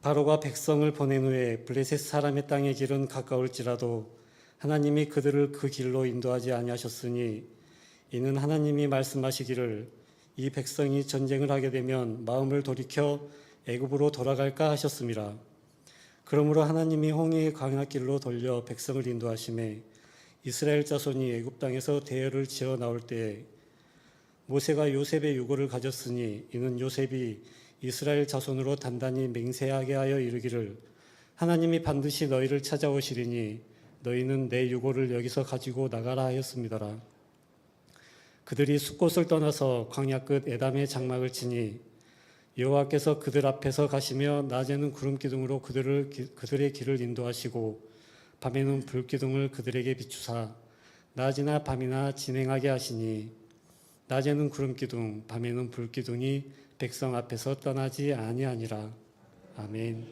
바로가 백성을 보낸 후에 블레셋 사람의 땅의 길은 가까울지라도 하나님이 그들을 그 길로 인도하지 아니하셨으니 이는 하나님이 말씀하시기를 이 백성이 전쟁을 하게 되면 마음을 돌이켜 애굽으로 돌아갈까 하셨음이라. 그러므로 하나님이 홍해의 광야길로 돌려 백성을 인도하심에 이스라엘 자손이 애굽 땅에서 대열을 지어 나올 때에 모세가 요셉의 유고를 가졌으니 이는 요셉이 이스라엘 자손으로 단단히 맹세하게 하여 이르기를 하나님이 반드시 너희를 찾아오시리니 너희는 내 유고를 여기서 가지고 나가라 하였습니다라. 그들이 숫곳을 떠나서 광야 끝 에담의 장막을 치니 여호와께서 그들 앞에서 가시며 낮에는 구름 기둥으로 그들의 길을 인도하시고 밤에는 불 기둥을 그들에게 비추사 낮이나 밤이나 진행하게 하시니 낮에는 구름 기둥 밤에는 불 기둥이 백성 앞에서 떠나지 아니하니라. 아멘.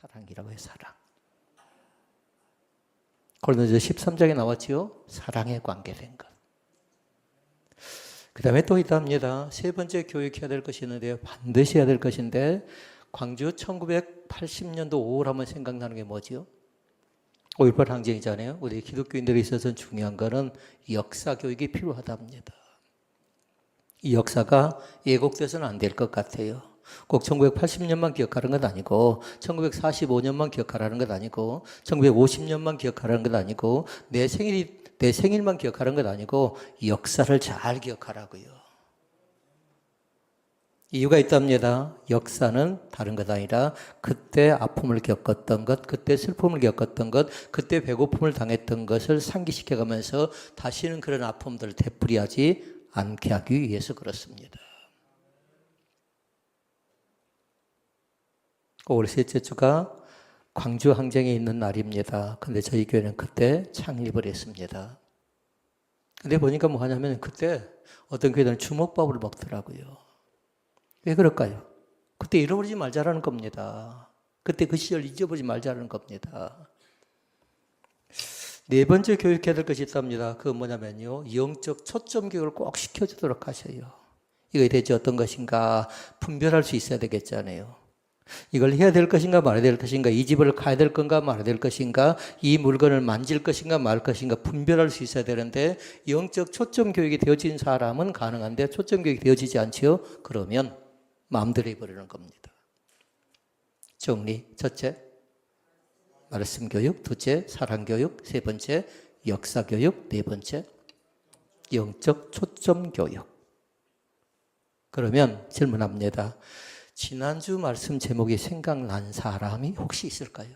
사랑이라고 해요. 사랑. 고린도서 13장에 나왔지요. 사랑에 관계된 것. 그 다음에 또 있답니다. 세 번째 교육해야 될 것이 있는데요. 반드시 해야 될 것인데 광주 1980년도 5월 하면 생각나는 게 뭐지요? 5.18 항쟁이잖아요. 우리 기독교인들에 있어서 중요한 것은 역사 교육이 필요하답니다. 이 역사가 왜곡돼서는 안 될 것 같아요. 꼭 1980년만 기억하는 것 아니고 1945년만 기억하라는 것 아니고 1950년만 기억하라는 것 아니고 내 생일만 기억하는 것 아니고 역사를 잘 기억하라고요. 이유가 있답니다. 역사는 다른 것 아니라 그때 아픔을 겪었던 것, 그때 슬픔을 겪었던 것, 그때 배고픔을 당했던 것을 상기시켜가면서 다시는 그런 아픔들을 되풀이하지 않게 하기 위해서 그렇습니다. 5월 셋째 주가 광주 항쟁에 있는 날입니다. 근데 저희 교회는 그때 창립을 했습니다. 근데 보니까 뭐 하냐면 그때 어떤 교회들은 주먹밥을 먹더라고요. 왜 그럴까요? 그때 잃어버리지 말자라는 겁니다. 그때 그 시절 잊어버리지 말자라는 겁니다. 네 번째 교육해야 될 것이 있답니다. 그건 뭐냐면요. 영적 초점 교육을 꼭 시켜주도록 하셔요. 이거에 대해서 어떤 것인가 분별할 수 있어야 되겠잖아요. 이걸 해야 될 것인가 말아야 될 것인가, 이 집을 가야 될 건가 말아야 될 것인가, 이 물건을 만질 것인가 말 것인가 분별할 수 있어야 되는데 영적 초점 교육이 되어진 사람은 가능한데 초점 교육이 되어지지 않지요? 그러면 마음대로 해버리는 겁니다. 정리, 첫째 말씀 교육, 둘째 사랑 교육, 세 번째 역사 교육, 네 번째 영적 초점 교육. 그러면 질문합니다. 지난주 말씀 제목이 생각난 사람이 혹시 있을까요?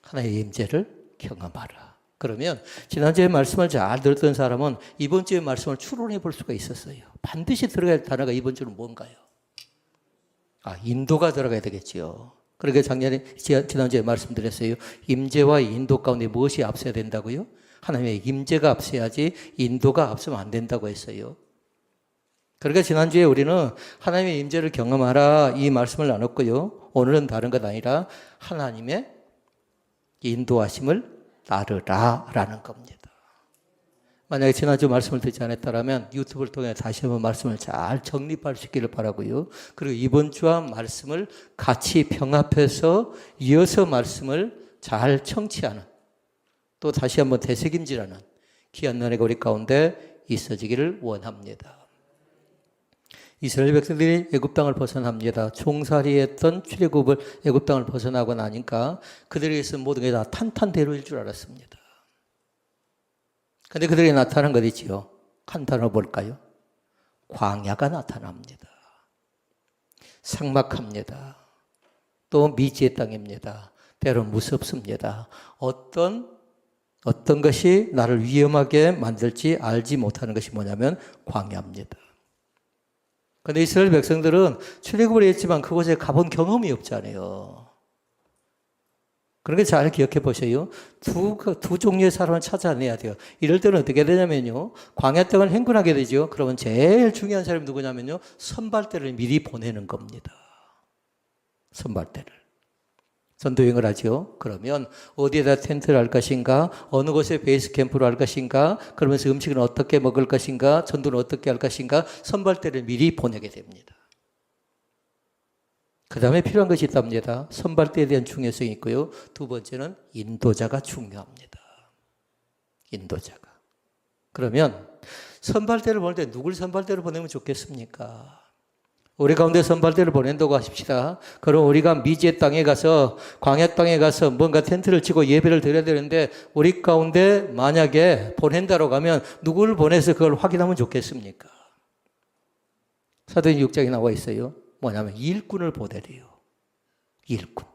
하나님의 임재를 경험하라. 그러면 지난주에 말씀을 잘 들었던 사람은 이번 주에 말씀을 추론해 볼 수가 있었어요. 반드시 들어갈 단어가 이번 주는 뭔가요? 인도가 들어가야 되겠지요. 그러니까 지난주에 말씀드렸어요. 임재와 인도 가운데 무엇이 앞서야 된다고요? 하나님의 임재가 앞서야지 인도가 앞서면 안 된다고 했어요. 그러니까 지난주에 우리는 하나님의 임재를 경험하라 이 말씀을 나눴고요. 오늘은 다른 것 아니라 하나님의 인도하심을 따르라 라는 겁니다. 만약에 지난주 말씀을 듣지 않았다면 유튜브를 통해 다시 한번 말씀을 잘 정립할 수 있기를 바라고요. 그리고 이번 주와 말씀을 같이 병합해서 이어서 말씀을 잘 청취하는 또 다시 한번 되새김질하는 귀한 은혜가 우리 가운데 있어지기를 원합니다. 이스라엘 백성들이 애굽 땅을 벗어납니다. 종살이했던 출애굽을 애굽 땅을 벗어나고 나니까 그들에게서 모든 게 다 탄탄대로일 줄 알았습니다. 그런데 그들에게 나타난 것 있지요. 한 단어 볼까요? 광야가 나타납니다. 삭막합니다. 또 미지의 땅입니다. 때론 무섭습니다. 어떤 것이 나를 위험하게 만들지 알지 못하는 것이 뭐냐면 광야입니다. 그런데 이스라엘 백성들은 출애굽을 했지만 그곳에 가본 경험이 없잖아요. 그러니까 잘 기억해 보세요. 두 종류의 사람을 찾아내야 돼요. 이럴 때는 어떻게 되냐면요. 광야 땅을 행군하게 되죠. 그러면 제일 중요한 사람이 누구냐면요. 선발대를 미리 보내는 겁니다. 선발대를. 전도여행을 하죠. 그러면 어디에다 텐트를 할 것인가, 어느 곳에 베이스 캠프로 할 것인가, 그러면서 음식은 어떻게 먹을 것인가, 전도는 어떻게 할 것인가, 선발대를 미리 보내게 됩니다. 그 다음에 필요한 것이 있답니다. 선발대에 대한 중요성이 있고요. 두 번째는 인도자가 중요합니다. 인도자가. 그러면 선발대를 보낼 때 누굴 선발대로 보내면 좋겠습니까? 우리 가운데 선발대를 보낸다고 하십시다. 그럼 우리가 미지의 땅에 가서 광야 땅에 가서 뭔가 텐트를 치고 예배를 드려야 되는데 우리 가운데 만약에 보낸다고 하면 누구를 보내서 그걸 확인하면 좋겠습니까? 사도행 6장에 나와 있어요. 뭐냐면 일꾼을 보내래요. 일꾼.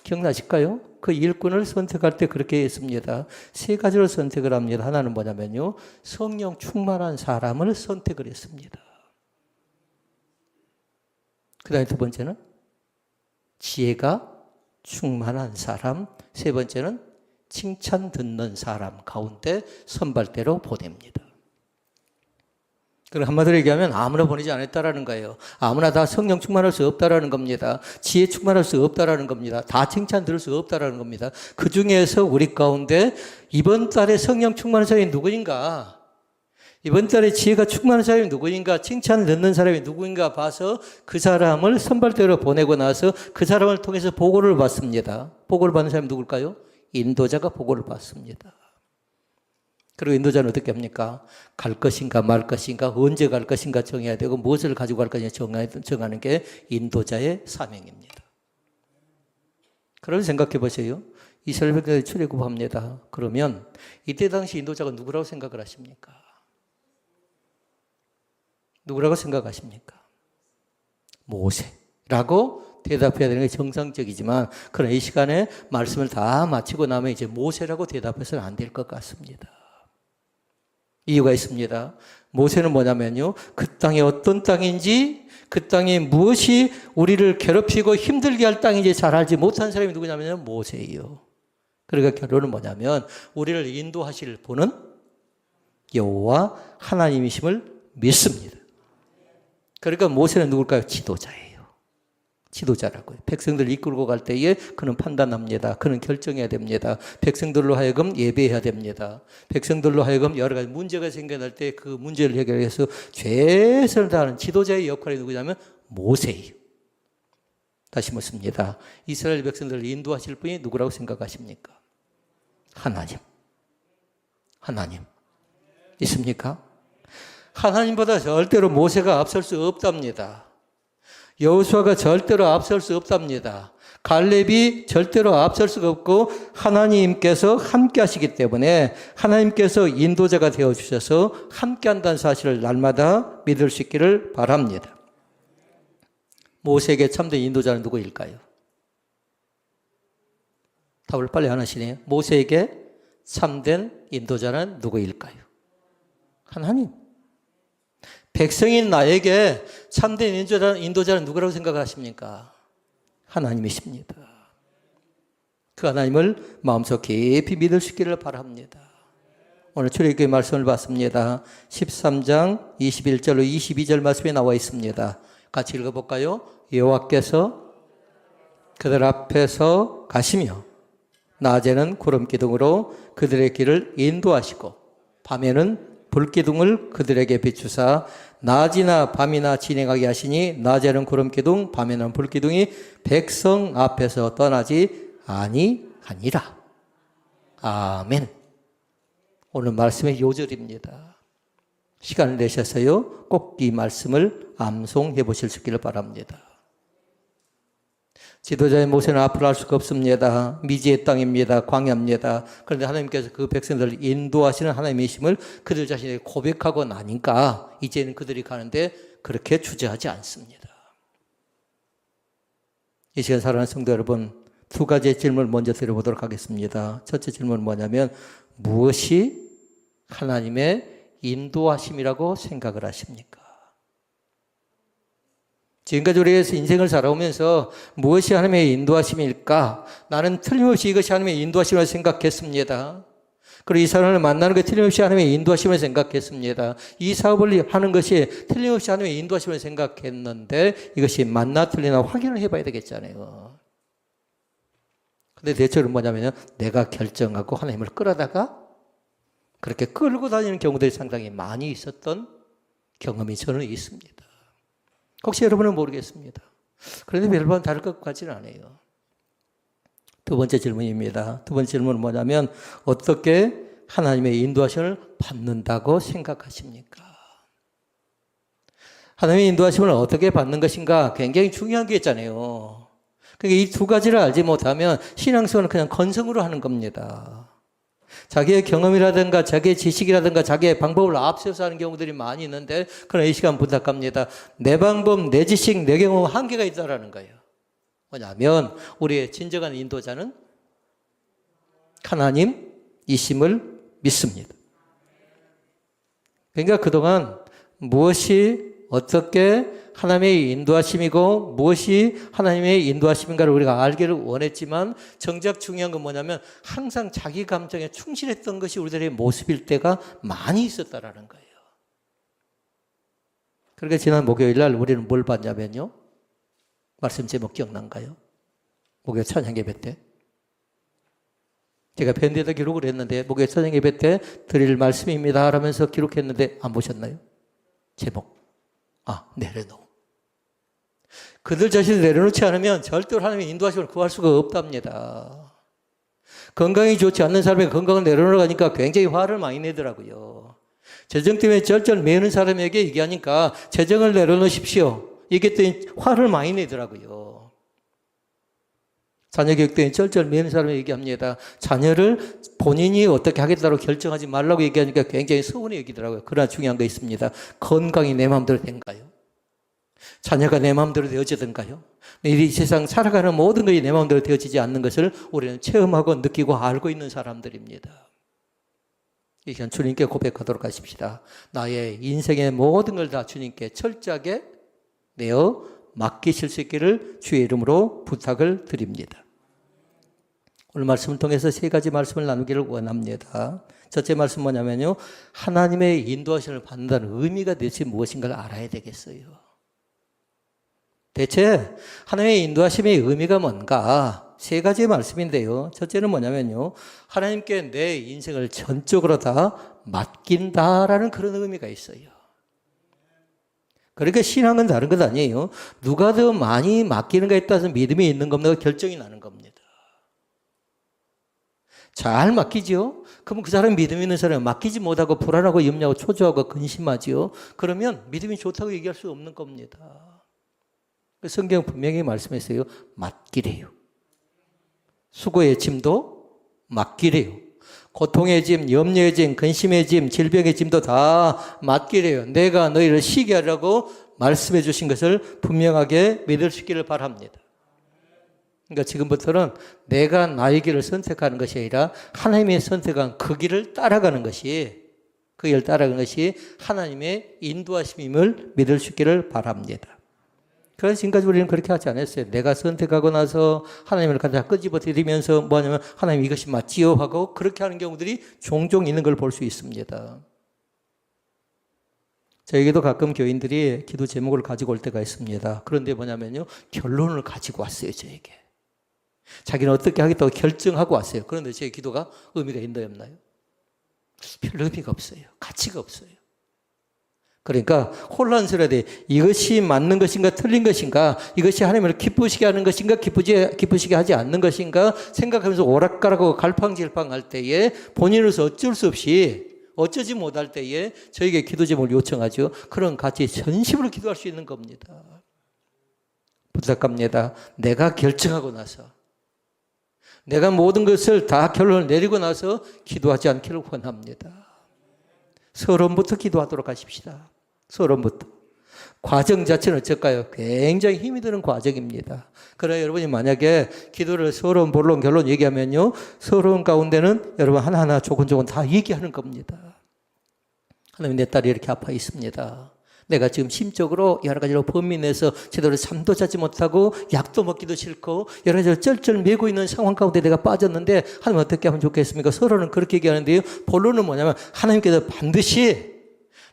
기억나실까요? 그 일꾼을 선택할 때 그렇게 했습니다. 세 가지로 선택을 합니다. 하나는 뭐냐면요. 성령 충만한 사람을 선택을 했습니다. 그 다음에 두 번째는 지혜가 충만한 사람. 세 번째는 칭찬 듣는 사람 가운데 선발대로 보냅니다. 그럼 한마디로 얘기하면 아무나 보내지 않았다라는 거예요. 아무나 다 성령 충만할 수 없다라는 겁니다. 지혜 충만할 수 없다라는 겁니다. 다 칭찬 들을 수 없다라는 겁니다. 그 중에서 우리 가운데 이번 달에 성령 충만한 사람이 누구인가? 이번 달에 지혜가 충만한 사람이 누구인가? 칭찬을 듣는 사람이 누구인가 봐서 그 사람을 선발대로 보내고 나서 그 사람을 통해서 보고를 받습니다. 보고를 받는 사람이 누굴까요? 인도자가 보고를 받습니다. 그리고 인도자는 어떻게 합니까? 갈 것인가 말 것인가 언제 갈 것인가 정해야 되고 무엇을 가지고 갈 것인가 정하는 게 인도자의 사명입니다. 그럼 생각해 보세요. 이스라엘 백성들이 출애굽합니다. 그러면 이때 당시 인도자가 누구라고 생각을 하십니까? 누구라고 생각하십니까? 모세라고 대답해야 되는 게 정상적이지만 그런 이 시간에 말씀을 다 마치고 나면 이제 모세라고 대답해서는 안 될 것 같습니다. 이유가 있습니다. 모세는 뭐냐면요. 그 땅이 어떤 땅인지 그 땅이 무엇이 우리를 괴롭히고 힘들게 할 땅인지 잘 알지 못한 사람이 누구냐면 모세예요. 그러니까 결론은 뭐냐면 우리를 인도하실 분은 여호와 하나님이심을 믿습니다. 그러니까 모세는 누굴까요? 지도자예요. 지도자라고요. 백성들 이끌고 갈 때에 그는 판단합니다. 그는 결정해야 됩니다. 백성들로 하여금 예배해야 됩니다. 백성들로 하여금 여러 가지 문제가 생겨날 때 그 문제를 해결해서 최선을 다하는 지도자의 역할이 누구냐면 모세예요. 다시 묻습니다. 이스라엘 백성들을 인도하실 분이 누구라고 생각하십니까? 하나님. 하나님. 있습니까? 하나님보다 절대로 모세가 앞설 수 없답니다. 여호수아가 절대로 앞설 수 없답니다. 갈렙이 절대로 앞설 수가 없고 하나님께서 함께 하시기 때문에 하나님께서 인도자가 되어주셔서 함께 한다는 사실을 날마다 믿을 수 있기를 바랍니다. 모세에게 참된 인도자는 누구일까요? 답을 빨리 안 하시네요. 모세에게 참된 인도자는 누구일까요? 하나님. 백성인 나에게 참된 인도자는 누구라고 생각하십니까? 하나님이십니다. 그 하나님을 마음속 깊이 믿을 수 있기를 바랍니다. 오늘 출애굽기 말씀을 봤습니다. 13장 21절로 22절 말씀에 나와 있습니다. 같이 읽어볼까요? 여호와께서 그들 앞에서 가시며 낮에는 구름 기둥으로 그들의 길을 인도하시고 밤에는 불기둥을 그들에게 비추사 낮이나 밤이나 진행하게 하시니 낮에는 구름기둥 밤에는 불기둥이 백성 앞에서 떠나지 아니하니라. 아멘. 오늘 말씀의 요절입니다. 시간을 내셔서요 꼭 이 말씀을 암송해 보실 수 있기를 바랍니다. 지도자의 모세는 앞으로 할 수가 없습니다. 미지의 땅입니다. 광야입니다. 그런데 하나님께서 그 백성들을 인도하시는 하나님이심을 그들 자신이 고백하고 나니까 이제는 그들이 가는데 그렇게 주저하지 않습니다. 이 시간 사랑하는 성도 여러분, 두 가지의 질문을 먼저 드려보도록 하겠습니다. 첫째 질문은 뭐냐면 무엇이 하나님의 인도하심이라고 생각을 하십니까? 지금까지 우리가 인생을 살아오면서 무엇이 하나님의 인도하심일까? 나는 틀림없이 이것이 하나님의 인도하심을 생각했습니다. 그리고 이 사람을 만나는 게 틀림없이 하나님의 인도하심을 생각했습니다. 이 사업을 하는 것이 틀림없이 하나님의 인도하심을 생각했는데 이것이 맞나 틀리나 확인을 해봐야 되겠잖아요. 근데 대체로 뭐냐면 내가 결정하고 하나님을 끌어다가 그렇게 끌고 다니는 경우들이 상당히 많이 있었던 경험이 저는 있습니다. 혹시 여러분은 모르겠습니다. 그런데 별반 다를 것 같지는 않아요. 두 번째 질문입니다. 두 번째 질문은 뭐냐면 어떻게 하나님의 인도하심을 받는다고 생각하십니까? 하나님의 인도하심을 어떻게 받는 것인가 굉장히 중요한 게 있잖아요. 그러니까 이 두 가지를 알지 못하면 신앙생활은 그냥 건성으로 하는 겁니다. 자기의 경험이라든가 자기의 지식이라든가 자기의 방법을 앞세워서 하는 경우들이 많이 있는데 그러나 이 시간 부탁합니다. 내 방법, 내 지식, 내 경험 한계가 있다라는 거예요. 뭐냐면 우리의 진정한 인도자는 하나님이심을 믿습니다. 그러니까 그동안 무엇이 어떻게 하나님의 인도하심이고 무엇이 하나님의 인도하심인가를 우리가 알기를 원했지만 정작 중요한 건 뭐냐면 항상 자기 감정에 충실했던 것이 우리들의 모습일 때가 많이 있었다라는 거예요. 그러니까 지난 목요일 날 우리는 뭘 봤냐면요. 말씀 제목 기억난가요? 목요일 찬양 예배 때. 제가 밴드에다 기록을 했는데 목요일 찬양 예배 때 드릴 말씀입니다 하면서 기록했는데 안 보셨나요? 제목. 내려놓음. 그들 자신을 내려놓지 않으면 절대로 하나님의 인도하심을 구할 수가 없답니다. 건강이 좋지 않는 사람이 건강을 내려놓으니까 굉장히 화를 많이 내더라고요. 재정 때문에 절절 매는 사람에게 얘기하니까 재정을 내려놓으십시오. 얘기했더니 화를 많이 내더라고요. 자녀 교육 때문에 절절 매는 사람에게 얘기합니다. 자녀를 본인이 어떻게 하겠다고 결정하지 말라고 얘기하니까 굉장히 서운해 여기더라고요. 그러나 중요한 거 있습니다. 건강이 내 마음대로 된가요? 자녀가 내 마음대로 되어지던가요? 이 세상 살아가는 모든 것이 내 마음대로 되어지지 않는 것을 우리는 체험하고 느끼고 알고 있는 사람들입니다. 이 시간 주님께 고백하도록 하십시다. 나의 인생의 모든 걸 다 주님께 철저하게 내어 맡기실 수 있기를 주의 이름으로 부탁을 드립니다. 오늘 말씀을 통해서 세 가지 말씀을 나누기를 원합니다. 첫째 말씀 뭐냐면요. 하나님의 인도하심을 받는다는 의미가 대체 무엇인가를 알아야 되겠어요. 대체 하나님의 인도하심의 의미가 뭔가? 세 가지의 말씀인데요. 첫째는 뭐냐면요. 하나님께 내 인생을 전적으로 다 맡긴다라는 그런 의미가 있어요. 그러니까 신앙은 다른 것 아니에요. 누가 더 많이 맡기는가에 따라서 믿음이 있는 겁니다. 결정이 나는 겁니다. 잘 맡기죠? 그러면 그 사람이 믿음 있는 사람은 맡기지 못하고 불안하고 염려하고 초조하고 근심하죠. 그러면 믿음이 좋다고 얘기할 수 없는 겁니다. 성경 분명히 말씀했어요. 맡기래요. 수고의 짐도 맡기래요. 고통의 짐, 염려의 짐, 근심의 짐, 질병의 짐도 다 맡기래요. 내가 너희를 쉬게 하라고 말씀해 주신 것을 분명하게 믿을 수 있기를 바랍니다. 그러니까 지금부터는 내가 나의 길을 선택하는 것이 아니라 하나님의 선택한 그 길을 따라가는 것이 그 길을 따라가는 것이 하나님의 인도하심임을 믿을 수 있기를 바랍니다. 그래서 지금까지 우리는 그렇게 하지 않았어요. 내가 선택하고 나서 하나님을 갖다 끄집어들이면서 뭐냐면 하나님 이것이 맞지요 하고 그렇게 하는 경우들이 종종 있는 걸 볼 수 있습니다. 저에게도 가끔 교인들이 기도 제목을 가지고 올 때가 있습니다. 그런데 뭐냐면요. 결론을 가지고 왔어요. 저에게. 자기는 어떻게 하겠다고 결정하고 왔어요. 그런데 제 기도가 의미가 있나요 없나요? 별 의미가 없어요. 가치가 없어요. 그러니까 혼란스러워야 이것이 맞는 것인가 틀린 것인가 이것이 하나님을 기쁘시게 하는 것인가 기쁘시게 하지 않는 것인가 생각하면서 오락가락하고 갈팡질팡할 때에 본인으로서 어쩔 수 없이 어쩌지 못할 때에 저에게 기도 제목을 요청하죠. 그런 같이 전심으로 기도할 수 있는 겁니다. 부탁합니다. 내가 결정하고 나서 내가 모든 것을 다 결론을 내리고 나서 기도하지 않기를 원합니다. 서론부터 기도하도록 하십시다. 서론부터. 과정 자체는 어쩔까요? 굉장히 힘이 드는 과정입니다. 그러나 여러분이 만약에 기도를 서론, 본론, 결론 얘기하면요. 서론 가운데는 여러분 하나하나 조곤조곤 다 얘기하는 겁니다. 하나님 내 딸이 이렇게 아파 있습니다. 내가 지금 심적으로 여러 가지로 범민해서 제대로 잠도 자지 못하고 약도 먹기도 싫고 여러 가지로 쩔쩔 매고 있는 상황 가운데 내가 빠졌는데 하나님 어떻게 하면 좋겠습니까? 서로는 그렇게 얘기하는데요. 본론은 뭐냐면 하나님께서 반드시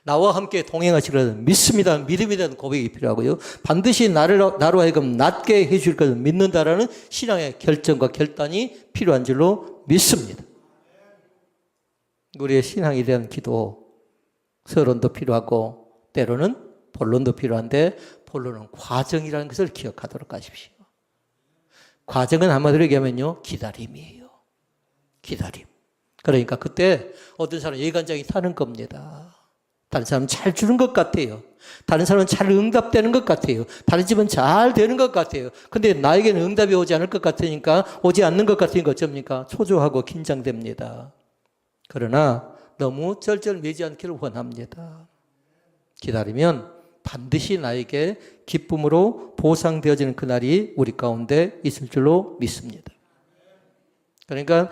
나와 함께 동행하시리라 믿습니다. 믿음에 대한 고백이 필요하고요. 반드시 나로 하여금 낫게 해줄 것을 믿는다라는 신앙의 결정과 결단이 필요한 줄로 믿습니다. 우리의 신앙에 대한 기도, 서론도 필요하고 때로는 본론도 필요한데 본론은 과정이라는 것을 기억하도록 하십시오. 과정은 한마디로 얘기하면요, 기다림이에요. 기다림. 그러니까 그때 어떤 사람은 예간장이 타는 겁니다. 다른 사람은 잘 주는 것 같아요. 다른 사람은 잘 응답되는 것 같아요. 다른 집은 잘 되는 것 같아요. 근데 나에게는 응답이 오지 않을 것 같으니까, 오지 않는 것 같으니까 어쩝니까? 초조하고 긴장됩니다. 그러나 너무 쩔쩔매지 않기를 원합니다. 기다리면 반드시 나에게 기쁨으로 보상되어지는 그날이 우리 가운데 있을 줄로 믿습니다. 그러니까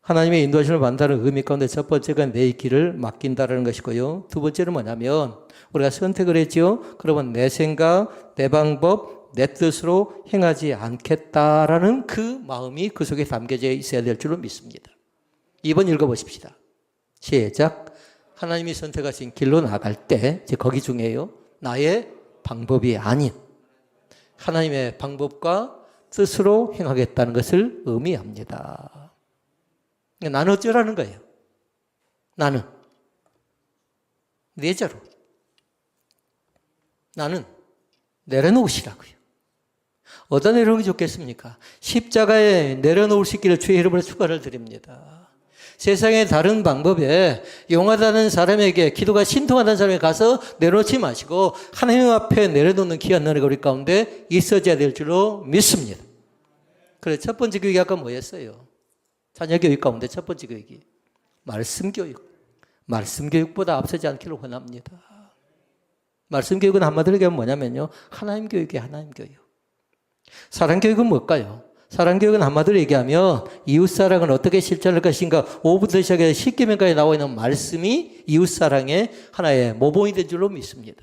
하나님의 인도하심을 받는다는 의미 가운데 첫 번째가 내 길을 맡긴다는 것이고요. 두 번째는 뭐냐면 우리가 선택을 했죠. 그러면 내 생각, 내 방법, 내 뜻으로 행하지 않겠다라는 그 마음이 그 속에 담겨져 있어야 될 줄로 믿습니다. 2번 읽어보십시다. 시작. 하나님이 선택하신 길로 나갈 때, 이제 거기 중에요, 나의 방법이 아닌 하나님의 방법과 뜻으로 행하겠다는 것을 의미합니다. 나는 어쩌라는 거예요? 나는 내자로 나는 내려놓으시라고요. 어디다 내려놓는 게 좋겠습니까? 십자가에 내려놓을 수 있기를 주의 이름으로 축원을 드립니다. 세상의 다른 방법에 용하다는 사람에게, 기도가 신통하다는 사람에게 가서 내려놓지 마시고 하나님 앞에 내려놓는 귀한 은혜가 우리 가운데 있어져야 될 줄로 믿습니다. 그래서 첫 번째 교육이 아까 뭐였어요? 자녀 교육 가운데 첫 번째 교육이 말씀 교육. 말씀 교육보다 앞서지 않기를 원합니다. 말씀 교육은 한마디로 얘기하면 뭐냐면요, 하나님 교육이에요. 하나님 교육. 사랑 교육은 뭘까요? 사랑 교육은 한마디로 얘기하면 이웃사랑을 어떻게 실천할 것인가 5부터 시작해서 10계명까지 나와 있는 말씀이 이웃사랑의 하나의 모범이 된 줄로 믿습니다.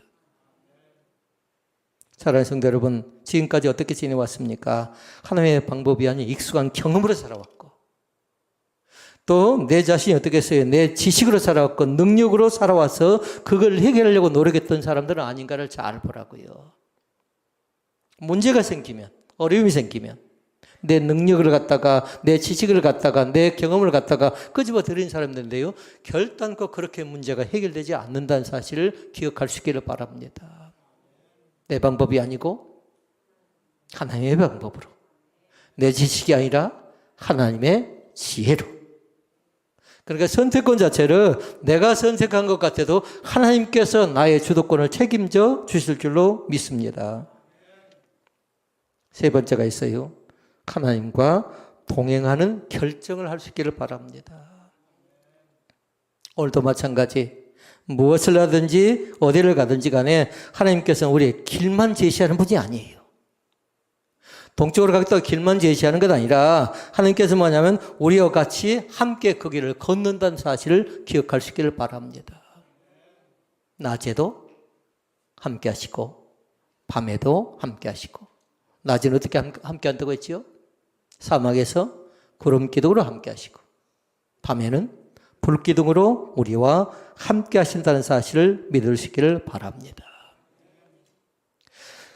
사랑하는 성도 여러분, 지금까지 어떻게 지내왔습니까? 하나님의 방법이 아닌 익숙한 경험으로 살아왔고, 또 내 자신이 어떻게 했어요? 내 지식으로 살아왔고 능력으로 살아와서 그걸 해결하려고 노력했던 사람들은 아닌가를 잘 보라고요. 문제가 생기면, 어려움이 생기면 내 능력을 갖다가, 내 지식을 갖다가, 내 경험을 갖다가 끄집어 들인 사람들인데요, 결단코 그렇게 문제가 해결되지 않는다는 사실을 기억할 수 있기를 바랍니다. 내 방법이 아니고 하나님의 방법으로, 내 지식이 아니라 하나님의 지혜로. 그러니까 선택권 자체를 내가 선택한 것 같아도 하나님께서 나의 주도권을 책임져 주실 줄로 믿습니다. 세 번째가 있어요. 하나님과 동행하는 결정을 할 수 있기를 바랍니다. 오늘도 마찬가지, 무엇을 하든지 어디를 가든지 간에 하나님께서는 우리의 길만 제시하는 분이 아니에요. 동쪽으로 가겠다고 길만 제시하는 것 아니라 하나님께서 뭐냐면 우리와 같이 함께 그 길을 걷는다는 사실을 기억할 수 있기를 바랍니다. 낮에도 함께 하시고 밤에도 함께 하시고, 낮에는 어떻게 함께 한다고 했지요? 사막에서 구름 기둥으로 함께 하시고, 밤에는 불 기둥으로 우리와 함께 하신다는 사실을 믿을 수 있기를 바랍니다.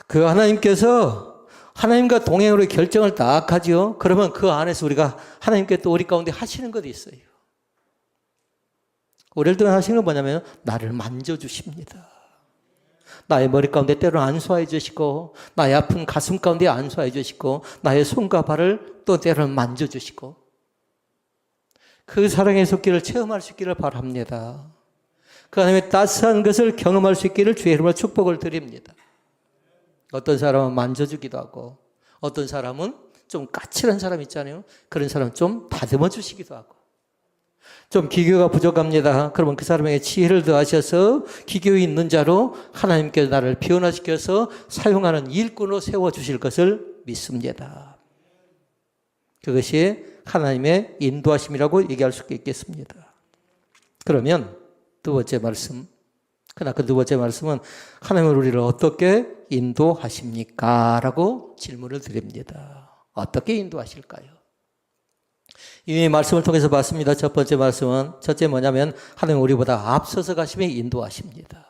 그 하나님께서 하나님과 동행으로 결정을 딱 하죠. 그러면 그 안에서 우리가 하나님께 또 우리 가운데 하시는 것이 있어요. 우리를 통해 하시는 건 뭐냐면 나를 만져주십니다. 나의 머리 가운데 때로 안수해 주시고, 나의 아픈 가슴 가운데 안수해 주시고, 나의 손과 발을 또 때로는 만져주시고, 그 사랑의 손길을 체험할 수 있기를 바랍니다. 그 하나님의 따스한 것을 경험할 수 있기를 주의 이름으로 축복을 드립니다. 어떤 사람은 만져주기도 하고, 어떤 사람은 좀 까칠한 사람 있잖아요. 그런 사람은 좀 다듬어 주시기도 하고, 좀 기교가 부족합니다. 그러면 그 사람에게 지혜를 더하셔서 기교 있는 자로 하나님께서 나를 변화시켜서 사용하는 일꾼으로 세워주실 것을 믿습니다. 그것이 하나님의 인도하심이라고 얘기할 수 있겠습니다. 그러면 두 번째 말씀, 그러나 그 두 번째 말씀은 하나님은 우리를 어떻게 인도하십니까? 라고 질문을 드립니다. 어떻게 인도하실까요? 이 말씀을 통해서 봤습니다. 첫 번째 말씀은, 첫째 뭐냐면 하나님은 우리보다 앞서서 가시며 인도하십니다.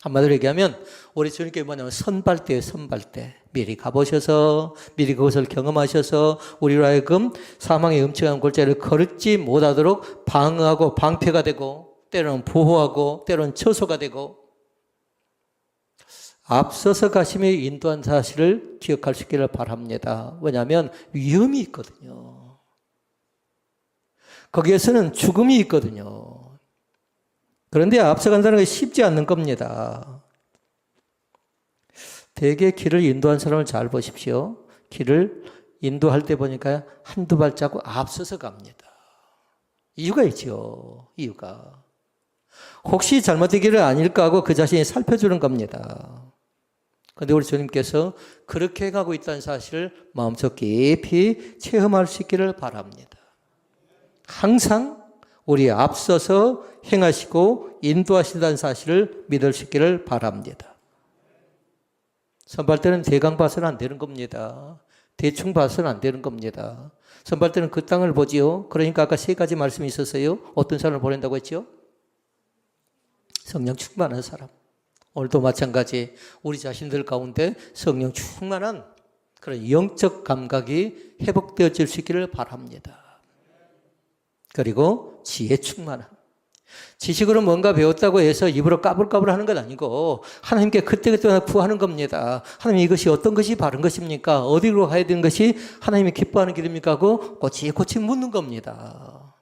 한마디로 얘기하면 우리 주님께 뭐냐면 선발대예요. 선발대. 미리 가보셔서, 미리 그것을 경험하셔서 우리로 하여금 사망의 음침한 골짜기를 걸지 못하도록 방어하고 방패가 되고, 때로는 보호하고 때로는 처소가 되고, 앞서서 가심에 인도한 사실을 기억할 수 있기를 바랍니다. 왜냐하면 위험이 있거든요. 거기에서는 죽음이 있거든요. 그런데 앞서간다는 것이 쉽지 않는 겁니다. 대개 길을 인도한 사람을 잘 보십시오. 길을 인도할 때 보니까 한두 발자국 앞서서 갑니다. 이유가 있죠. 이유가. 혹시 잘못된 길을 아닐까 하고 그 자신이 살펴주는 겁니다. 그런데 우리 주님께서 그렇게 가고 있다는 사실을 마음속 깊이 체험할 수 있기를 바랍니다. 항상 우리 앞서서 행하시고 인도하신다는 사실을 믿을 수 있기를 바랍니다. 선발대는 대강 봐서는 안 되는 겁니다. 대충 봐서는 안 되는 겁니다. 선발대는 그 땅을 보지요. 그러니까 아까 세 가지 말씀이 있었어요. 어떤 사람을 보낸다고 했죠? 성령 충만한 사람. 오늘도 마찬가지 우리 자신들 가운데 성령 충만한 그런 영적 감각이 회복되어질 수 있기를 바랍니다. 그리고 지혜 충만한. 지식으로 뭔가 배웠다고 해서 입으로 까불까불 하는 건 아니고 하나님께 그때그때 구하는 겁니다. 하나님 이것이 어떤 것이 바른 것입니까? 어디로 가야 되는 것이 하나님이 기뻐하는 길입니까? 하고 꼬치꼬치 묻는 겁니다.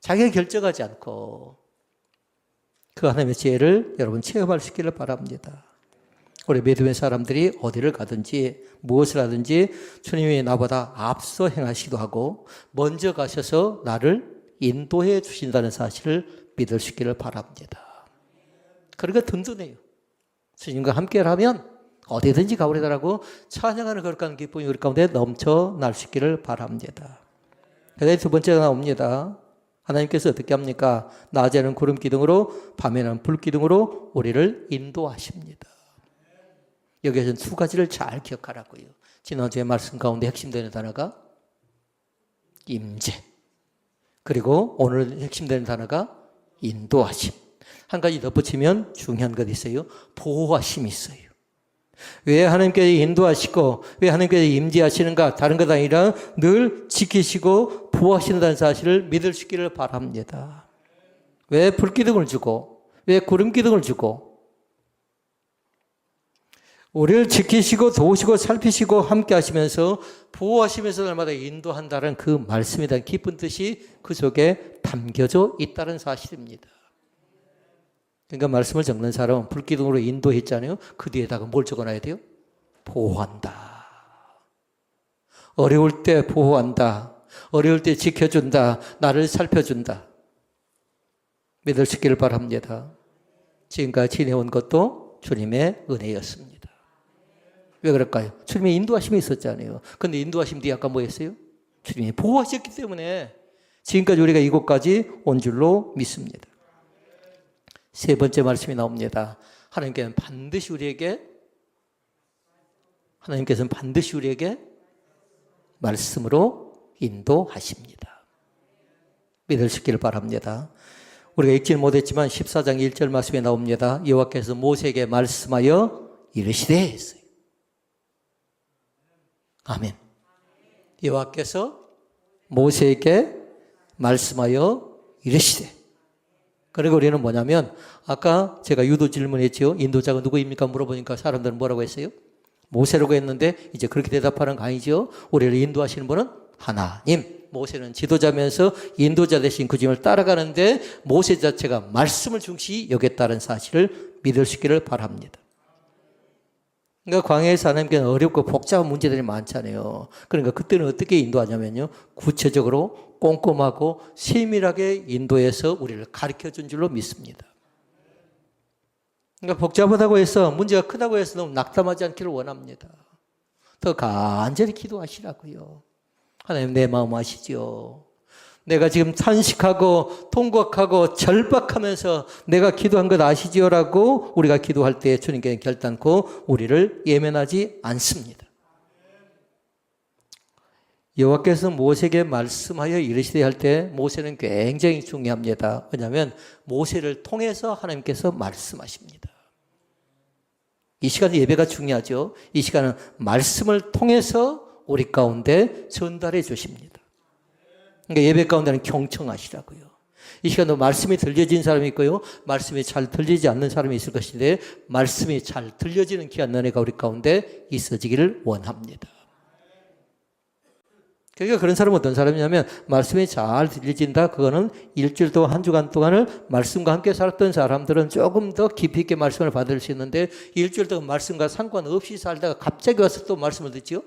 자기가 결정하지 않고 그 하나님의 지혜를 여러분 체험할 수 있기를 바랍니다. 우리 믿음의 사람들이 어디를 가든지 무엇을 하든지 주님이 나보다 앞서 행하시기도 하고 먼저 가셔서 나를 인도해 주신다는 사실을 믿을 수 있기를 바랍니다. 그러니까 든든해요. 주님과 함께라면 어디든지 가오리다라고 찬양하는 거룩한 기쁨이 우리 가운데 넘쳐날 수 있기를 바랍니다. 그다음에 두 번째가 나옵니다. 하나님께서 어떻게 합니까? 낮에는 구름 기둥으로 밤에는 불 기둥으로 우리를 인도하십니다. 여기에서는 두 가지를 잘 기억하라고요. 지난주에 말씀 가운데 핵심되는 단어가 임재, 그리고 오늘 핵심되는 단어가 인도하심. 한 가지 덧붙이면 중요한 것 있어요. 보호하심이 있어요. 왜 하나님께서 인도하시고 왜 하나님께서 임재하시는가? 다른 것 아니라 늘 지키시고 보호하신다는 사실을 믿을 수 있기를 바랍니다. 왜 불기둥을 주고 왜 구름기둥을 주고 우리를 지키시고 도우시고 살피시고 함께 하시면서 보호하시면서 날마다 인도한다는 그 말씀에 대한 깊은 뜻이 그 속에 담겨져 있다는 사실입니다. 그러니까 말씀을 적는 사람은 불기둥으로 인도했잖아요. 그 뒤에다가 뭘 적어놔야 돼요? 보호한다. 어려울 때 보호한다. 어려울 때 지켜준다. 나를 살펴준다. 믿을 수 있기를 바랍니다. 지금까지 지내온 것도 주님의 은혜였습니다. 왜 그럴까요? 주님의 인도하심이 있었잖아요. 그런데 인도하심 뒤에 아까 뭐 했어요? 주님이 보호하셨기 때문에 지금까지 우리가 이곳까지 온 줄로 믿습니다. 세 번째 말씀이 나옵니다. 하나님께서는 반드시 우리에게 말씀으로 인도하십니다. 믿을 수 있기를 바랍니다. 우리가 읽지는 못했지만 14장 1절 말씀에 나옵니다. 여호와께서 모세에게 말씀하여 이르시되 했어요. 아멘. 여호와께서 모세에게 말씀하여 이르시되. 그리고 우리는 뭐냐면 아까 제가 유도 질문했죠. 인도자가 누구입니까? 물어보니까 사람들은 뭐라고 했어요? 모세라고 했는데 이제 그렇게 대답하는 거 아니죠. 우리를 인도하시는 분은 하나님. 모세는 지도자면서 인도자 대신 그 주님을 따라가는데 모세 자체가 말씀을 중시 여겼다는 사실을 믿을 수 있기를 바랍니다. 그러니까 광야에서 하나님께는 어렵고 복잡한 문제들이 많잖아요. 그러니까 그때는 어떻게 인도하냐면요. 구체적으로 꼼꼼하고 세밀하게 인도해서 우리를 가르쳐준 줄로 믿습니다. 그러니까 복잡하다고 해서 문제가 크다고 해서 너무 낙담하지 않기를 원합니다. 더 간절히 기도하시라고요. 하나님 내 마음 아시죠? 내가 지금 탄식하고 통곡하고 절박하면서 내가 기도한 것 아시지요라고 우리가 기도할 때 주님께는 결단코 우리를 예면하지 않습니다. 여호와께서 모세에게 말씀하여 이르시되 할 때 모세는 굉장히 중요합니다. 왜냐하면 모세를 통해서 하나님께서 말씀하십니다. 이 시간에 예배가 중요하죠. 이 시간은 말씀을 통해서 우리 가운데 전달해 주십니다. 그러니까 예배 가운데는 경청하시라고요. 이 시간도 말씀이 들려진 사람이 있고요. 말씀이 잘 들리지 않는 사람이 있을 것인데 말씀이 잘 들려지는 귀한 은혜가 우리 가운데 있어지기를 원합니다. 그러니까 그런 사람은 어떤 사람이냐면 말씀이 잘 들려진다. 그거는 일주일 동안 한 주간 동안을 말씀과 함께 살았던 사람들은 조금 더 깊이 있게 말씀을 받을 수 있는데 일주일 동안 말씀과 상관없이 살다가 갑자기 와서 또 말씀을 듣죠.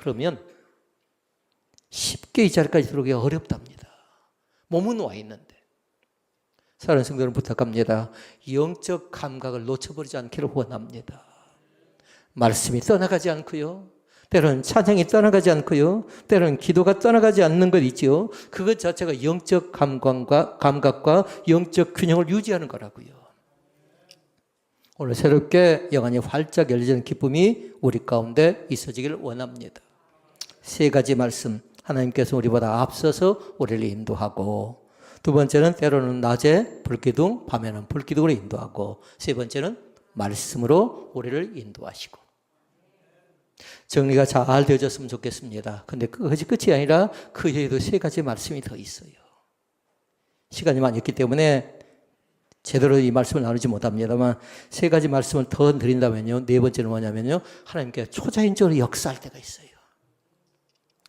그러면 쉽게 이 자리까지 들어오기가 어렵답니다. 몸은 와 있는데. 사랑하는 성도들은 부탁합니다. 영적 감각을 놓쳐버리지 않기를 원합니다. 말씀이 떠나가지 않고요. 때로는 찬양이 떠나가지 않고요. 때로는 기도가 떠나가지 않는 것 있죠. 그것 자체가 영적 감각과 영적 균형을 유지하는 거라고요. 오늘 새롭게 영안이 활짝 열리는 기쁨이 우리 가운데 있어지기를 원합니다. 세 가지 말씀, 하나님께서 우리보다 앞서서 우리를 인도하고, 두 번째는 때로는 낮에 불기둥, 밤에는 불기둥으로 인도하고, 세 번째는 말씀으로 우리를 인도하시고. 정리가 잘 되어졌으면 좋겠습니다. 근데 그것이 끝이 아니라 그 외에도 세 가지 말씀이 더 있어요. 시간이 많이 없기 때문에 제대로 이 말씀을 나누지 못합니다만 세 가지 말씀을 더 드린다면요. 네 번째는 뭐냐면요. 하나님께 초자연적으로 역사할 때가 있어요.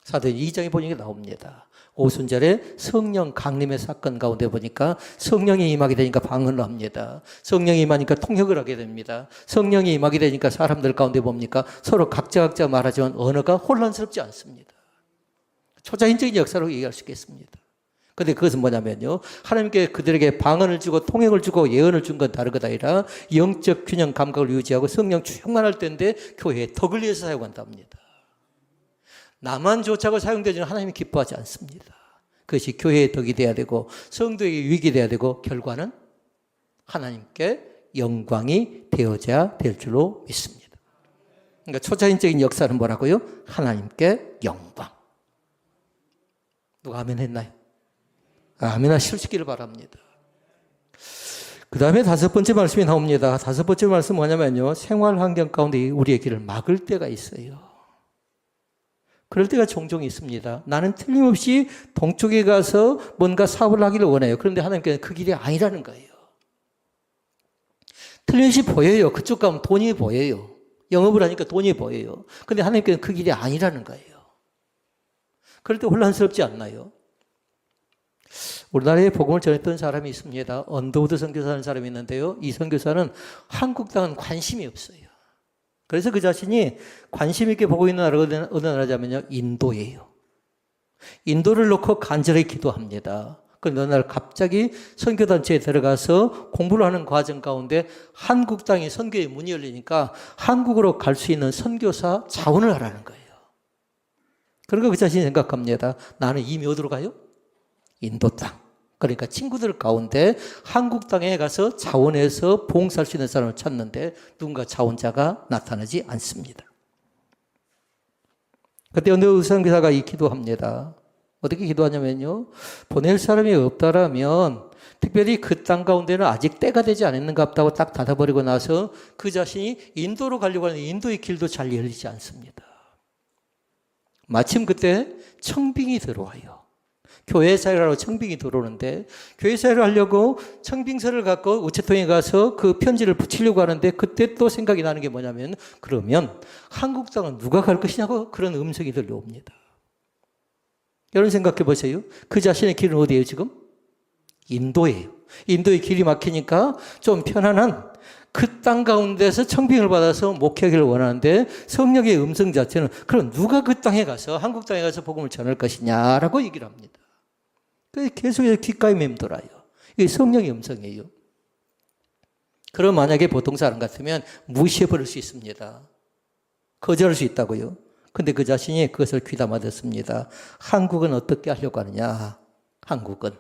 사도행 2장에 보니까 나옵니다. 오순절에 성령 강림의 사건 가운데 보니까 성령이 임하게 되니까 방언을 합니다. 성령이 임하니까 통역을 하게 됩니다. 성령이 임하게 되니까 사람들 가운데 뭡니까? 서로 각자 말하지만 언어가 혼란스럽지 않습니다. 초자연적인 역사로 얘기할 수 있겠습니다. 그런데 그것은 뭐냐면요. 하나님께 그들에게 방언을 주고 통역을 주고 예언을 준 건 다른 것 아니라 영적 균형 감각을 유지하고 성령 충만할 때인데 교회에 덕을 위해서 사용한답니다. 나만 좋자고 사용되지는 하나님이 기뻐하지 않습니다. 그것이 교회의 덕이 돼야 되고 성도에게 유익이 돼야 되고 결과는 하나님께 영광이 되어져야 될 줄로 믿습니다. 그러니까 초자연적인 역사는 뭐라고요? 하나님께 영광. 누가 아멘 했나요? 아멘 하시기를 바랍니다. 그 다음에 다섯 번째 말씀이 나옵니다. 다섯 번째 말씀은 뭐냐면요. 생활 환경 가운데 우리의 길을 막을 때가 있어요. 그럴 때가 종종 있습니다. 나는 틀림없이 동쪽에 가서 뭔가 사업을 하기를 원해요. 그런데 하나님께서는 그 길이 아니라는 거예요. 틀림없이 보여요. 그쪽 가면 돈이 보여요. 영업을 하니까 돈이 보여요. 그런데 하나님께서는 그 길이 아니라는 거예요. 그럴 때 혼란스럽지 않나요? 우리나라에 복음을 전했던 사람이 있습니다. 언더우드 선교사라는 사람이 있는데요. 이 선교사는 한국 땅은 관심이 없어요. 그래서 그 자신이 관심 있게 보고 있는 나라가 어느 나라냐면요. 인도예요. 인도를 놓고 간절히 기도합니다. 그런데 어느 날 갑자기 선교단체에 들어가서 공부를 하는 과정 가운데 한국 땅에 선교의 문이 열리니까 한국으로 갈 수 있는 선교사 자원을 하라는 거예요. 그러니까 그 자신이 생각합니다. 나는 이미 어디로 가요? 인도 땅. 그러니까 친구들 가운데 한국 땅에 가서 자원해서 봉사할 수 있는 사람을 찾는데 누군가 자원자가 나타나지 않습니다. 그때 어느 선교사가 이 기도합니다. 어떻게 기도하냐면요. 보낼 사람이 없다라면 특별히 그 땅 가운데는 아직 때가 되지 않았는갑다고 딱 닫아버리고 나서 그 자신이 인도로 가려고 하는 인도의 길도 잘 열리지 않습니다. 마침 그때 청빙이 들어와요. 교회 사회를 하러 청빙이 들어오는데 교회 사회를 하려고 청빙서를 갖고 우체통에 가서 그 편지를 붙이려고 하는데 그때 또 생각이 나는 게 뭐냐면 그러면 한국 땅은 누가 갈 것이냐고 그런 음성이 들려옵니다. 여러분 생각해 보세요. 그 자신의 길은 어디예요 지금? 인도예요. 인도의 길이 막히니까 좀 편안한 그 땅 가운데서 청빙을 받아서 목회하기를 원하는데 성령의 음성 자체는 그럼 누가 그 땅에 가서 한국 땅에 가서 복음을 전할 것이냐라고 얘기를 합니다. 그래서 계속해서 귓가에 맴돌아요. 이게 성령의 음성이에요. 그럼 만약에 보통 사람 같으면 무시해버릴 수 있습니다. 거절할 수 있다고요. 근데 그 자신이 그것을 귀담아 듣습니다. 한국은 어떻게 하려고 하느냐? 한국은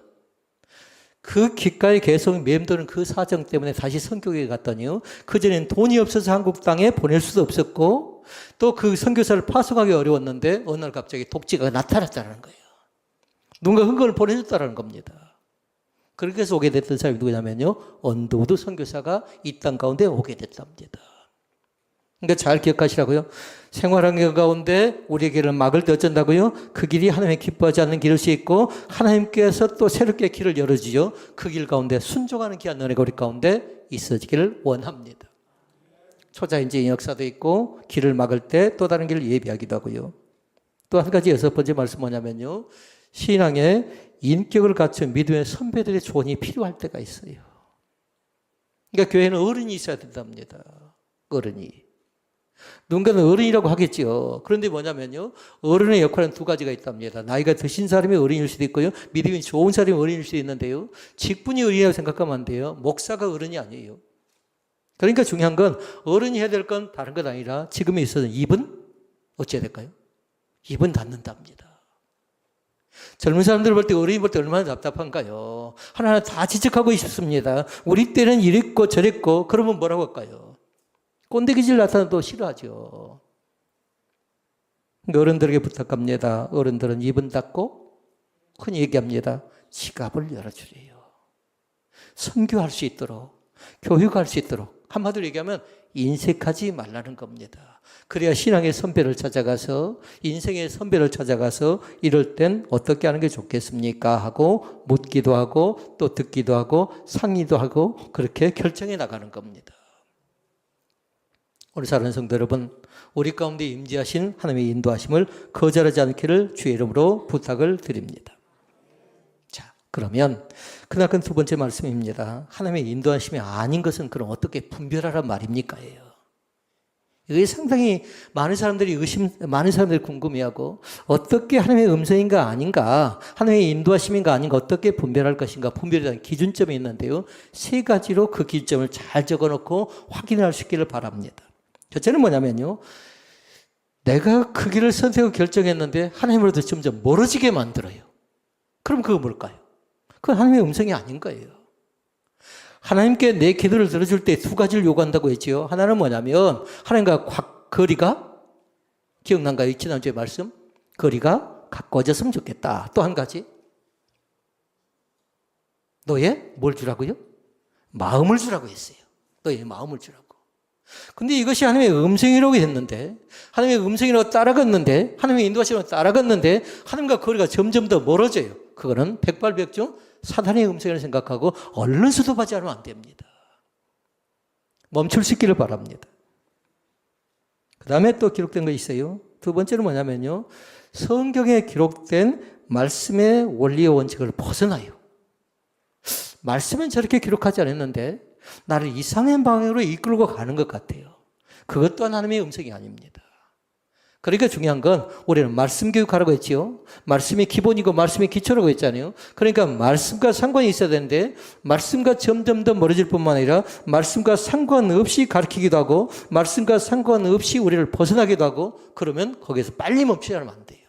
그 귓가에 계속 맴도는 그 사정 때문에 다시 선교회에 갔더니요. 그전엔 돈이 없어서 한국 땅에 보낼 수도 없었고 또 그 선교사를 파송하기 어려웠는데 어느 날 갑자기 독지가 나타났다는 거예요. 누군가 흥건을 보내줬다는 겁니다. 그렇게 해서 오게 됐던 사람이 누구냐면요. 언더우드 선교사가 이 땅 가운데 오게 됐답니다. 그러니까 잘 기억하시라고요. 생활환경 가운데 우리에게는 막을 때 어쩐다고요? 그 길이 하나님의 기뻐하지 않는 길일 수 있고 하나님께서 또 새롭게 길을 열어주죠. 그 길 가운데 순종하는 귀한 은혜가 우리 가운데 있어지기를 원합니다. 초자연적인 역사도 있고 길을 막을 때 또 다른 길을 예비하기도 하고요. 또 한 가지 6번째 말씀 뭐냐면요. 신앙에 인격을 갖춘 믿음의 선배들의 조언이 필요할 때가 있어요. 그러니까 교회는 어른이 있어야 된답니다. 어른이. 누군가는 어른이라고 하겠죠. 그런데 뭐냐면요. 어른의 역할은 두 가지가 있답니다. 나이가 드신 사람이 어른일 수도 있고요. 믿음이 좋은 사람이 어른일 수도 있는데요. 직분이 어른이라고 생각하면 안 돼요. 목사가 어른이 아니에요. 그러니까 중요한 건 어른이 해야 될 건 다른 것 아니라 지금에 있어서 입은 어찌해야 될까요? 입은 닫는답니다. 젊은 사람들 볼 때 어른이 볼 때 얼마나 답답한가요? 하나하나 다 지적하고 싶습니다. 우리 때는 이랬고 저랬고 그러면 뭐라고 할까요? 꼰대기질 나타나도 싫어하죠. 어른들에게 부탁합니다. 어른들은 입은 닫고 흔히 얘기합니다. 지갑을 열어주래요. 선교할 수 있도록, 교육할 수 있도록 한마디로 얘기하면 인색하지 말라는 겁니다. 그래야 신앙의 선배를 찾아가서 인생의 선배를 찾아가서 이럴 땐 어떻게 하는 게 좋겠습니까? 하고 묻기도 하고 또 듣기도 하고 상의도 하고 그렇게 결정해 나가는 겁니다. 우리 사랑하는 성도 여러분, 우리 가운데 임재하신 하나님의 인도하심을 거절하지 않기를 주의 이름으로 부탁을 드립니다. 자, 그러면 그날은 두 번째 말씀입니다. 하나님의 인도하심이 아닌 것은 그럼 어떻게 분별하란 말입니까? 이게 상당히 많은 사람들이 궁금해하고 어떻게 하나님의 음성인가 아닌가, 하나님의 인도하심인가 아닌가 어떻게 분별할 것인가 분별에 대한 기준점이 있는데요. 세 가지로 그 기준점을 잘 적어놓고 확인할 수 있기를 바랍니다. 첫째는 뭐냐면요. 내가 그 길을 선택하고 결정했는데 하나님으로부터 점점 멀어지게 만들어요. 그럼 그거 뭘까요? 그건 하나님의 음성이 아닌 거예요. 하나님께 내 기도를 들어줄 때 두 가지를 요구한다고 했지요. 하나는 뭐냐면 하나님과 거리가 기억난가요? 지난주에 말씀? 거리가 가까워졌으면 좋겠다. 또 한 가지 너의 뭘 주라고요? 마음을 주라고 했어요. 너의 마음을 주라고. 근데 이것이 하나님의 음성이라고 했는데 하나님의 음성이라고 따라갔는데 하나님의 인도하시라고 따라갔는데 하나님과 거리가 점점 더 멀어져요. 그거는 백발백중 사단의 음성이라고 생각하고 얼른 수습하지 않으면 안 됩니다. 멈출 수 있기를 바랍니다. 그 다음에 또 기록된 거 있어요. 두 번째는 뭐냐면요. 성경에 기록된 말씀의 원리의 원칙을 벗어나요. 말씀은 저렇게 기록하지 않았는데 나를 이상한 방향으로 이끌고 가는 것 같아요. 그것 또한 하나님의 음성이 아닙니다. 그러니까 중요한 건 우리는 말씀 교육하라고 했지요. 말씀이 기본이고 말씀이 기초라고 했잖아요. 그러니까 말씀과 상관이 있어야 되는데 말씀과 점점 더 멀어질 뿐만 아니라 말씀과 상관없이 가르치기도 하고 말씀과 상관없이 우리를 벗어나기도 하고 그러면 거기에서 빨리 멈추지 않으면 안 돼요.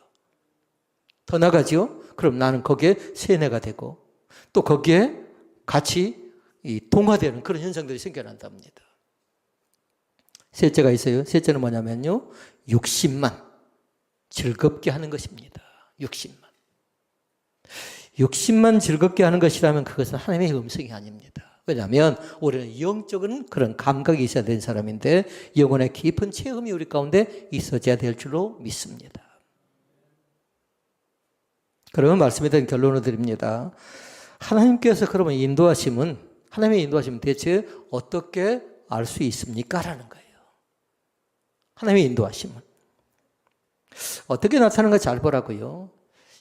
더 나가지요. 그럼 나는 거기에 세뇌가 되고 또 거기에 같이 동화되는 그런 현상들이 생겨난답니다. 셋째가 있어요. 셋째는 뭐냐면요. 육신만 즐겁게 하는 것입니다. 육신만 즐겁게 하는 것이라면 그것은 하나님의 음성이 아닙니다. 왜냐하면 우리는 영적인 그런 감각이 있어야 되는 사람인데 영혼의 깊은 체험이 우리 가운데 있어져야 될 줄로 믿습니다. 그러면 말씀에 대한 결론을 드립니다. 하나님께서 그러면 하나님의 인도하심은 대체 어떻게 알 수 있습니까? 라는 거예요. 하나님의 인도하심은. 어떻게 나타나는가 잘 보라고요.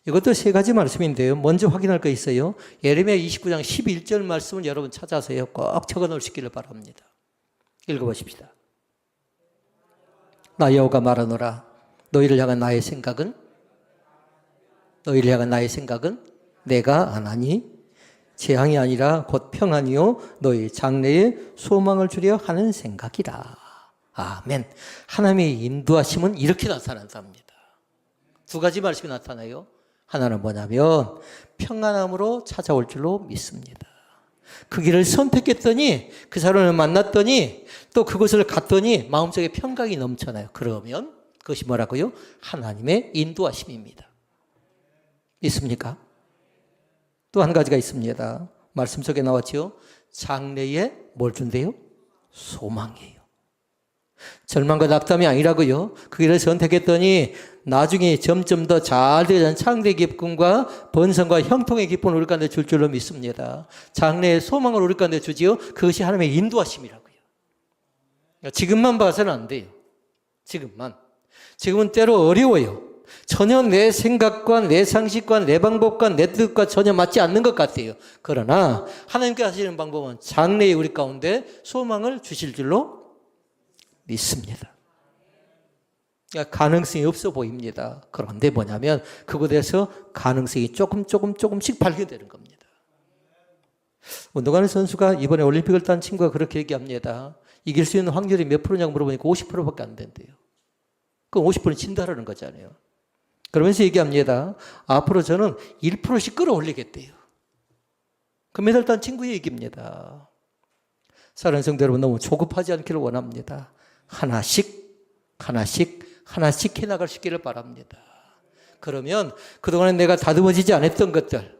이것도 세 가지 말씀인데요. 먼저 확인할 거 있어요. 예레미야 29장 11절 말씀을 여러분 찾아서요. 꼭 적어 놓으시기를 바랍니다. 읽어보십시다. 나 여호와가 말하노라. 너희를 향한 나의 생각은 내가 안 하니 재앙이 아니라 곧 평안이요 너희 장래에 소망을 주려 하는 생각이라. 아멘. 하나님의 인도하심은 이렇게 나타난답니다. 두 가지 말씀이 나타나요. 하나는 뭐냐면 평안함으로 찾아올 줄로 믿습니다. 그 길을 선택했더니 그 사람을 만났더니 또 그곳을 갔더니 마음속에 평강이 넘쳐나요. 그러면 그것이 뭐라고요? 하나님의 인도하심입니다. 있습니까? 또 한 가지가 있습니다. 말씀 속에 나왔죠. 장래에 뭘 준대요? 소망이에요. 절망과 낙담이 아니라고요. 그 길을 선택했더니 나중에 점점 더 잘 되는 창대의 기쁨과 번성과 형통의 기쁨을 우리 가운데 줄 줄로 믿습니다. 장래의 소망을 우리 가운데 주지요. 그것이 하나님의 인도하심이라고요. 지금만 봐서는 안 돼요. 지금은 때로 어려워요. 전혀 내 생각과 내 상식과 내 방법과 내 뜻과 전혀 맞지 않는 것 같아요. 그러나 하나님께 하시는 방법은 장래에 우리 가운데 소망을 주실 줄로 믿습니다. 가능성이 없어 보입니다. 그런데 뭐냐면 그곳에서 가능성이 조금씩 발견되는 겁니다. 운동하는 선수가 이번에 올림픽을 딴 친구가 그렇게 얘기합니다. 이길 수 있는 확률이 몇 프로냐고 물어보니까 50%밖에 안 된대요. 그럼 50%는 진다라는 거잖아요. 그러면서 얘기합니다. 앞으로 저는 1%씩 끌어올리겠대요. 금메달 딴 친구의 얘기입니다. 사랑하는 성도 여러분, 너무 조급하지 않기를 원합니다. 하나씩 해나갈 수 있기를 바랍니다. 그러면 그동안에 내가 다듬어지지 않았던 것들,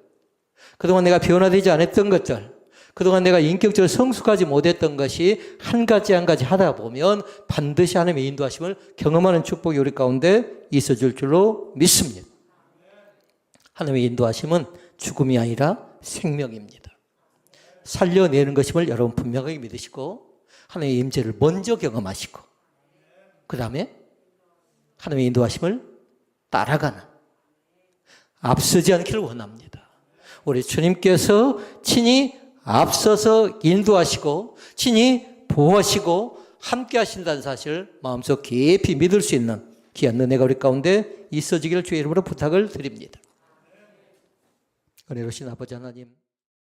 그동안 내가 변화되지 않았던 것들, 그동안 내가 인격적으로 성숙하지 못했던 것이 한 가지 하다 보면 반드시 하나님의 인도하심을 경험하는 축복이 우리 가운데 있어줄 줄로 믿습니다. 하나님의 인도하심은 죽음이 아니라 생명입니다. 살려내는 것임을 여러분 분명하게 믿으시고 하나님의 임재를 먼저 경험하시고 그 다음에 하나님의 인도하심을 따라가는, 앞서지 않기를 원합니다. 우리 주님께서 친히 앞서서 인도하시고 친히 보호하시고 함께 하신다는 사실을 마음속 깊이 믿을 수 있는 귀한 은혜가 우리 가운데 있어지기를 주의 이름으로 부탁을 드립니다. 은혜로우신 아버지 하나님,